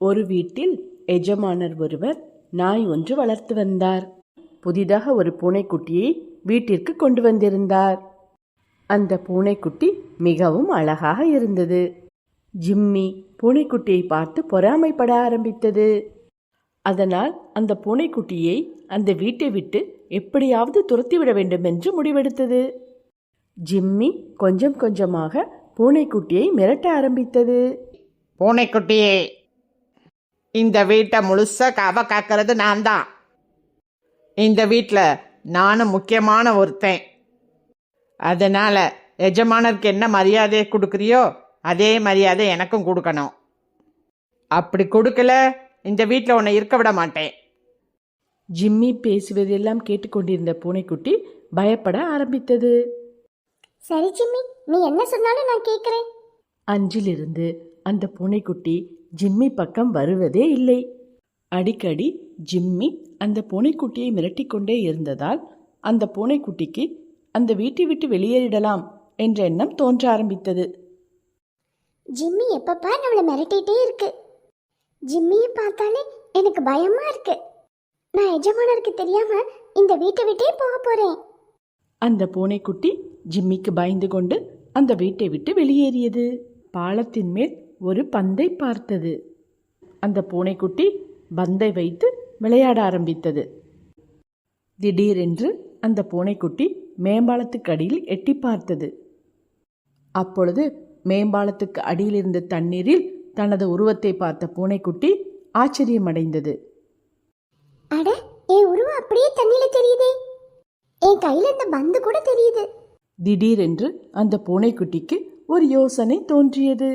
ஒரு வீட்டில் எஜமானர் ஒருவர் நாய் ஒன்று வளர்த்து வந்தார். புதிதாக ஒரு பூனைக்குட்டியை வீட்டிற்கு கொண்டு வந்திருந்தார். அந்த பூனைக்குட்டி மிகவும் அழகாக இருந்தது. ஜிம்மி பூனைக்குட்டியை பார்த்து பொறாமைப்பட ஆரம்பித்தது. அதனால் அந்த பூனைக்குட்டியை அந்த வீட்டை விட்டு எப்படியாவது துரத்திவிட வேண்டும் என்று முடிவெடுத்தது. ஜிம்மி கொஞ்சம் கொஞ்சமாக பூனைக்குட்டியை மிரட்ட ஆரம்பித்தது. பூனைக்குட்டியே, இந்த வீட்டை முழுசா காக்கிறது நான் தான். இந்த வீட்டில் நானும் முக்கியமான ஒருத்தன். அதனால் எஜமானருக்கு என்ன மரியாதை கொடுக்குறியோ அதே மரியாதை எனக்கும் கொடுக்கணும். அப்படி கொடுக்கல இந்த வீட்டில் உன்னை இருக்க விட மாட்டேன். ஜிம்மி பேசுவதெல்லாம் கேட்டுக்கொண்டிருந்த பூனைக்குட்டி பயப்பட ஆரம்பித்தது. சரி ஜிம்மி, நீ என்ன சொன்னாலும் நான் கேட்குறேன். அன்றிலிருந்து அந்த பூனைக்குட்டி ஜிம்மி பக்கம் வருவதே இல்லை. அடிக்கடி ஜிம்மி அந்த பூனைக்குட்டியை மிரட்டிக்கொண்டே இருந்ததால் அந்த பூனைக்குட்டிக்கு அந்த வீட்டை விட்டு வெளியேறிடலாம் என்ற எண்ணம் தோன்ற ஆரம்பித்தது. ஜிம்மி எப்பப்பா நம்மளை மிரட்டிகிட்டே இருக்கு. ஜிம்மியை பார்த்தாலே எனக்கு பயமா இருக்கு. நான் எஜமானருக்கு தெரியாம இந்த வீட்டை விட்டே போக போறேன். அந்த பூனைக்குட்டி ஜிம்மிக்கு பயந்து கொண்டு அந்த வீட்டை விட்டு வெளியேறியது. பாலத்தின் மேல் ஒரு பந்தை பார்த்தது. அந்த பூனைக்குட்டி பந்தை வைத்து விளையாட ஆரம்பித்தது. திடீரென்று அந்த பூனைக்குட்டி மேம்பாலத்துக்கு அடியில் எட்டி பார்த்தது. அப்பொழுது மேம்பாலத்துக்கு அடியில் இருந்த தண்ணீரில் தனது உருவத்தை பார்த்த பூனைக்குட்டி ஆச்சரியமடைந்தது. அட, என் உருவம் அப்படியே தண்ணியில தெரியுதே. என் கையில இந்த பந்து கூட தெரியுது. திடீரென்று அந்த பூனைக்குட்டிக்கு ஒரு யோசனை தோன்றியது.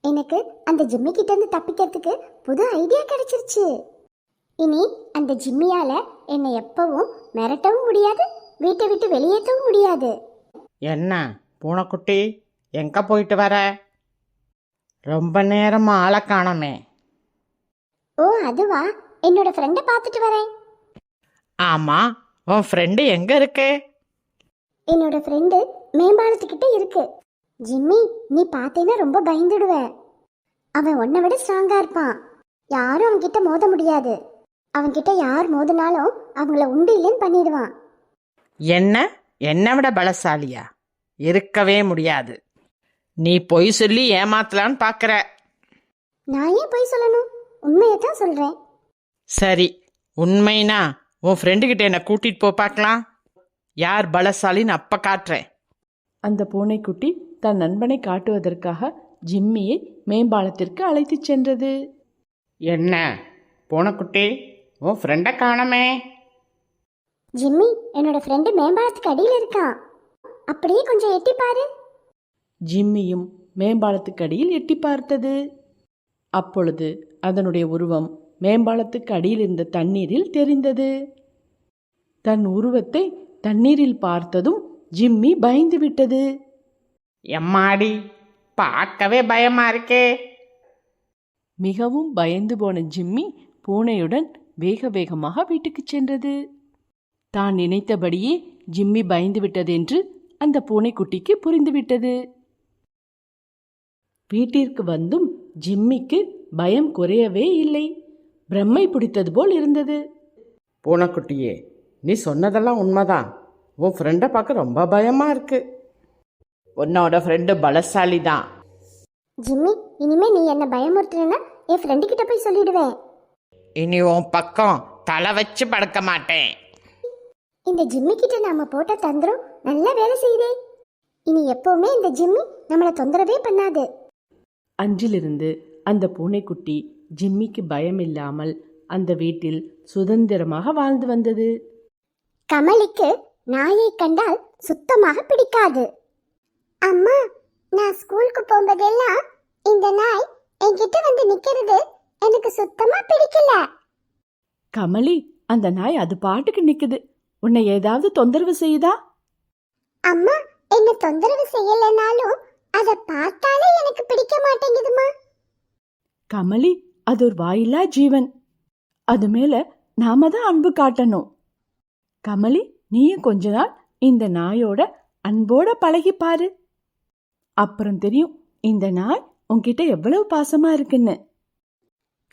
எனக்கு அந்த ஜிம்மி கிட்ட இருந்து தப்பிக்கிறதுக்கு புது ஐடியா கிடைச்சிருச்சு. இனி அந்த ஜிம்மியால என்னை எப்பவும் மிரட்டவும் முடியாது, வீட்டை விட்டு வெளியேற்றவும் முடியாது. என்ன பூனைக்குட்டி, எங்கே போயிட்டு வர? ரொம்ப நேரமா ஆளை காணோமே. ஓ அதுவா, என்னோட ஃப்ரெண்டை பார்த்துட்டு வரேன். ஆமாம், உன் ஃப்ரெண்டு எங்கே இருக்கு? என்னோட ஃப்ரெண்டு மேம்பாலத்துக்கிட்ட இருக்கு. ஜிம்மி, நீ பார்த்தேன்னா ரொம்ப பயந்துடுவ. அவன் உன்னை விட ஸ்ட்ராங்கா இருப்பான். யாரும் அவன்கிட்ட மோத முடியாது. அவன்கிட்ட யார் மோதினாலும் அவங்கள உண்டு இல்லைன்னு பண்ணிடுவான். என்ன, என்னை விட பலசாலியா? இருக்கவே முடியாது. நீ பொய் சொல்லி ஏமாத்தலான்னு பார்க்குற. நான் ஏன் பொய் சொல்லணும்? உண்மையை தான் சொல்றேன். சரி, உண்மைனா உன் ஃப்ரெண்டுக்கிட்ட என்னை கூட்டிகிட்டு போ பார்க்கலாம். யார் பலசாலின்னு அப்போ காட்டுறேன். அந்த பூனைக்குட்டி தன் நண்பனை காட்டுவதற்காக ஜிம்மியை மேம்பாலத்திற்கு அழைத்துச் சென்றது. என்ன பூனைக்குட்டி, உன் ஃப்ரெண்டை காணோமே. ஜிம்மி, என்னோட ஃப்ரெண்டு மேம்பாலத்துக்கு அடியில் இருக்கான். அப்படியே கொஞ்சம் எட்டி பாரு. ஜிம்மியும் மேம்பாலத்துக்கு அடியில் எட்டி பார்த்தது. அப்பொழுது அதனுடைய உருவம் மேம்பாலத்துக்கு அடியில் இருந்த தண்ணீரில் தெரிந்தது. தன் உருவத்தை தண்ணீரில் பார்த்ததும் ஜிம்மி பயந்து விட்டது. எம்மாடி, பார்க்கவே பயமா இருக்கே. மிகவும் பயந்து போன ஜிம்மி பூனையுடன் வேக வேகமாக வீட்டுக்கு சென்றது. தான் நினைத்தபடியே ஜிம்மி பயந்து விட்டதென்று அந்த பூனைக்குட்டிக்கு புரிந்துவிட்டது. வீட்டிற்கு வந்தும் ஜிம்மிக்கு பயம் குறையவே இல்லை. பிரம்மை பிடித்தது போல் இருந்தது. பூனைக்குட்டியே, நீ சொன்னதெல்லாம் உண்மைதான். உன் ஃப்ரெண்டை பார்க்க ரொம்ப பயமா இருக்கு. உன்னோட ஃப்ரெண்டு பலசாலி தான். ஜிம்மி, இனிமே நீ என்ன பயமுறுத்துறேன்னா என் ஃப்ரெண்டு கிட்ட போய் சொல்லிடுவேன். இனி உன் பக்கம் தலை வச்சு படுக்க மாட்டேன். இந்த ஜிம்மி கிட்ட நாம போட்ட தந்திரம் நல்லா வேலை செய்தே. இனி எப்பவுமே இந்த ஜிம்மி நம்மளை தொந்தரவே பண்ணாது. அன்றிலிருந்து அந்த பூனைக்குட்டி ஜிம்மிக்கு பயமில்லாமல் அந்த வீட்டில் சுதந்திரமாக வாழ்ந்து வந்தது. கமலிக்கு நாயை கண்டால் சுத்தமாக பிடிக்காது. அம்மா, நான் ஸ்கூலுக்கு போகும்போதெல்லாம் இந்த நாய் என்கிட்ட வந்து நிக்கிறது எனக்கு சுத்தமா பிடிக்கல. கமலி, அந்த நாய் அது பாட்டுக்கு நிக்குது. உன்னை ஏதாவது தொந்தரவு செய்யுதா? அம்மா, என்ன தொந்தரவு செய்யலனாலும் அதை பார்த்தாலே எனக்கு பிடிக்க மாட்டேங்குதுமா. கமலி, அது ஒரு வாயில்லா ஜீவன். அது மேல நாம தான் அன்பு காட்டணும். கமலி, நீயும் கொஞ்ச நாள் இந்த நாயோட அன்போட பழகி பாரு. அப்புறம் தெரியும் இந்த நாய் உன்கிட்ட எவ்வளவு பாசமா இருக்குன்னு.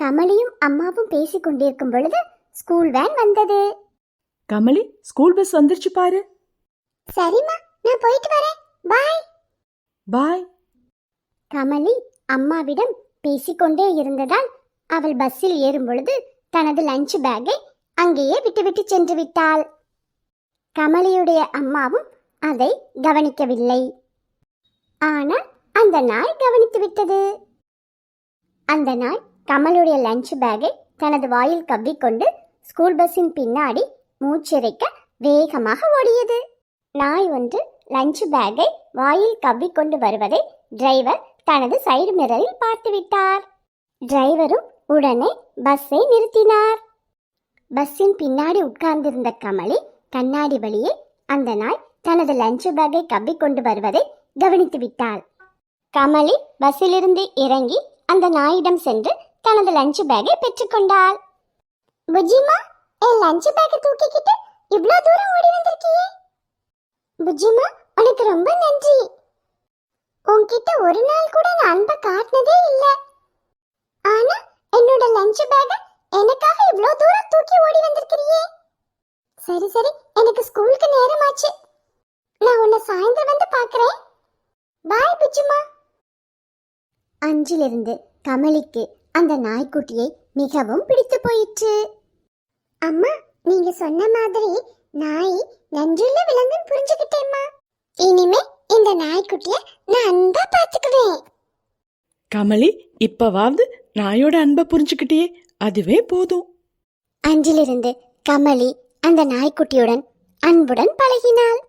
கமலியும் அம்மாவும் பேசிக் கொண்டிருக்கும் பொழுது ஸ்கூல் வேன் வந்தது. கமலி, ஸ்கூல் பஸ் வந்துருச்சு பாரு. சரிம்மா, நான் போயிட்டு வரேன். பாய். பாய். கமலி அம்மாவிடம் பேசிக்கொண்டே இருந்ததால் அவள் பஸ்ஸில் ஏறும் பொழுது தனது லஞ்ச் பேக்கை அங்கேயே விட்டுவிட்டு சென்று விட்டாள். கமலியுடைய அம்மாவும் அதை கவனிக்கவில்லை. ஆனால் அந்த நாய் கவனித்து விட்டது. அந்த நாய் கமலுடைய லஞ்ச் பேக்கை தனது வாயில் கவ்விக்கொண்டு ஸ்கூல் பஸ்ஸின் பின்னாடி மூச்சிறைக்க வேகமாக ஓடியது. நாய் ஒன்று லஞ்ச் பேக்கை வாயில் கவ்விக்கொண்டு வருவதை டிரைவர் தனது சைடு மிரரில் பார்த்துவிட்டார். டிரைவரும் உடனே பஸ்ஸை நிறுத்தினார். பஸ்ஸின் பின்னாடி உட்கார்ந்திருந்த கமலி கண்ணாடி வழியே அந்த நாய் தனது லஞ்ச் பேக்கை கவ்விக்கொண்டு வருவதை கவனித்து விட்டாள். கமலி பஸ்ஸிலிருந்து இறங்கி அந்த நாயிடம் சென்று தனது லஞ்ச் பேக்கை பெற்றுக்கொண்டாள். புஜிமா, என் லஞ்ச் பேக்கை தூக்கிக்கிட்டு இவ்ளோ தூரம் ஓடி வந்திருக்கியே. புஜிமா, உனக்கு ரொம்ப நன்றி. உன்கிட்ட ஒரு நாள் கூட நான் அன்பை காட்டினதே இல்ல. ஆனா என்னோட லஞ்ச் பேக்கை எனக்காக இவ்ளோ தூரம் தூக்கி ஓடி வந்திருக்கிறியே. சரி சரி, எனக்கு ஸ்கூலுக்கு நேரமாச்சு. நான் உன்னை சாயந்தரம் வந்து பார்க்கறேன். பாய் புஜிமா. அஞ்சிலிருந்து கமலிக்கு அந்த நாய்க்குட்டியை மிகவும் பிடித்து போயிற்று. அம்மா, நீங்க சொன்ன மாதிரி நாய் நன்றியுள்ள விலங்குன்னு புரிஞ்சுக்கிட்டேம்மா. இனிமே இந்த நாய்க்குட்டிய நான் அன்பா பாத்துக்குவேன். கமலி, இப்பவாவது நாயோட அன்பை புரிஞ்சுக்கிட்டியே, அதுவே போதும். அஞ்சிலிருந்து கமலி அந்த நாய்க்குட்டியுடன் அன்புடன் பழகினாள்.